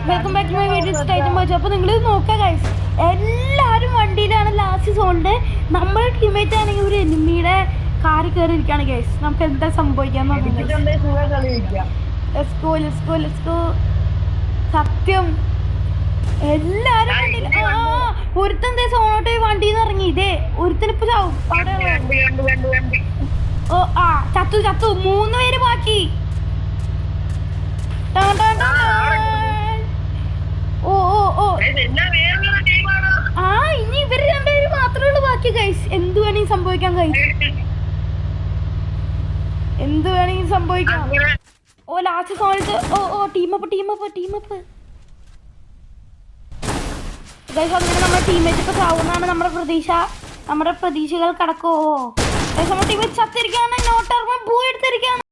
Welcome back to my video Titan watch. അപ്പോൾ നിങ്ങൾ നോക്കുക ഗൈസ്, എല്ലാവരും വണ്ടിയിലാണ് ലാസ്റ്റ് സോണിൻ്റെ. നമ്മുടെ ടീമേറ്റ് ആണെങ്കിൽ ഒരു എനിമിയുടെ കാറിൽ കയറിയിരിക്കുകയാണ് ഗൈസ്. നമുക്ക് എന്താ സംഭവിക്കാൻ സത്യം എല്ലാരും ഒരുത്തൻ സോണോട്ട് വണ്ടിന്ന് ഇറങ്ങി. ഇതേ ഒരുത്തനിപ്പോ ചാവും. ഓ ആ ചത്തു ചത്തു. 3 പേര് ബാക്കി. ഓ ഓ ഓ ആ ഇനി ഇവര് 2 പേര് മാത്രമേ ഉള്ളൂ ബാക്കി ഗൈസ്. എന്ത് വേണമെങ്കിൽ സംഭവിക്കാം ഗൈസ്, എന്ത് വേണമെങ്കിൽ സംഭവിക്കാം. ഓ ലാസ്റ്റ് സോണിട്ട് ഓ ഓ ടീമപ്പ് ടീമപ്പ് ടീമപ്പ് ഗൈസ്. അങ്ങനെ നമ്മുടെ ടീമേറ്റ് ഇപ്പൊ ചാവുന്നതാണ് നമ്മുടെ പ്രതീക്ഷ. നമ്മുടെ പ്രതീക്ഷകൾ കടക്കോ. നമ്മുടെ ടീമേറ്റ് ചത്തിരിക്കുകയാണ്. നോട്ടർമ ഭൂ എടുത്തിരിക്കുകയാണ്.